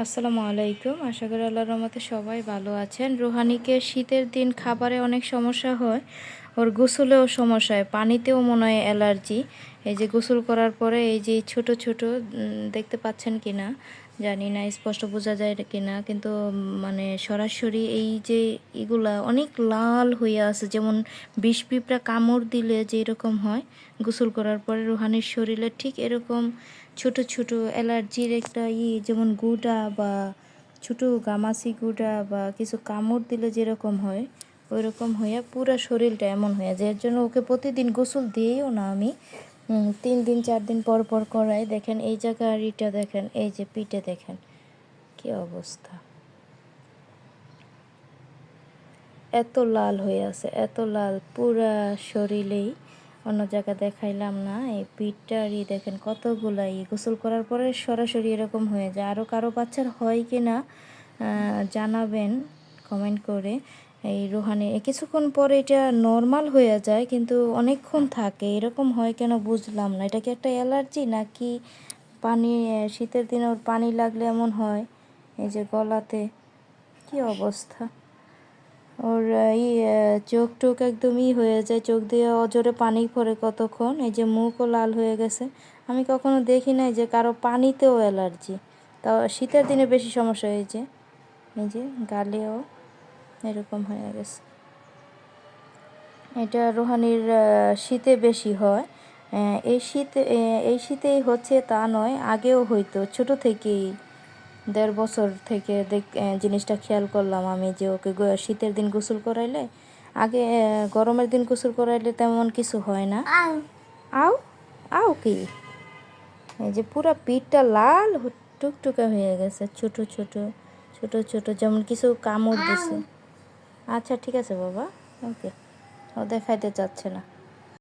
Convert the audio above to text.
আসসালামু আলাইকুম। আশা করি আল্লাহর রহমতে সবাই ভালো আছেন। রুহানিকে শীতের দিন খাবারে অনেক সমস্যা হয়, ওর গোসলেও সমস্যা হয়, পানিতেও মনে হয় অ্যালার্জি। এই যে গোসল করার পরে এই যে ছোট ছোট দেখতে পাচ্ছেন কি না জানি না, স্পষ্ট বোঝা যায় কি না, কিন্তু মানে সরাসরি এই যে এগুলা অনেক লাল হয়ে আছে, যেমন বিষ পিঁপড়া কামড় দিলে যেরকম হয় গোসল করার পরে রুহানির শরীরে ঠিক এরকম ছোট ছোট অ্যালার্জির একটা যেমন গুঁড়া বা ছোটো গামাসি গুঁড়া বা কিছু কামড় দিলে যেরকম হয় ওই রকম হয়ে পুরো শরীরটা এমন হয়ে যায়। এর জন্য ওকে প্রতিদিন গোসল দিয়েও না আমি 3 দিন 4 দিন পর পর করাই। দেখেন এই জায়গার ইটা দেখেন, এই যে পিঠে দেখেন কি অবস্থা, এত লাল হয়ে আছে, এত লাল পুরা শরীরেই। অন্য জায়গা দেখাইলাম না, এই পিঠটারই দেখেন কতগুলাই গোসল করার পরে সরাসরি এরকম হয়ে যায়। আরও কারো বাচ্চার হয় কি না জানাবেন কমেন্ট করে। এই রুহানি কিছুক্ষণ পরে এটা নর্মাল হয়ে যায়, কিন্তু অনেকক্ষণ থাকে, এরকম হয় কেন বুঝলাম না। এটা কি একটা অ্যালার্জি নাকি পানি, শীতের দিনে ওর পানি লাগলে এমন হয়? এই যে গলাতে কি অবস্থা ওর, চোখ টোক একদমই হয়ে যায়, চোখ দিয়ে অজরে পানি পড়ে কতক্ষণ। এই যে মুখও লাল হয়ে গেছে। আমি কখনো দেখি নাই যে কারো পানিতেও অ্যালার্জি, তাও শীতের দিনে বেশি সমস্যা হয়েছে। এই যে গালেও এরকম হয়ে গেছে। এটা রুহানির শীতে বেশি হয়। এই শীতেই হচ্ছে তা নয়, আগেও হইতো, ছোট থেকেই 1.5 বছর থেকে জিনিসটা খেয়াল করলাম আমি যে ওকে শীতের দিন গোসল করাইলে, আগে গরমের দিন গোসল করাইলে তেমন কিছু হয় না। আও আও কি, এই যে পুরো পিঠটা লাল টুকটুকা হয়ে গেছে, ছোট ছোট ছোট ছোট যেমন কিছু কামড় দিছে। আচ্ছা ঠিক আছে বাবা, ওকে, ও দেখাইতে চাচ্ছে না।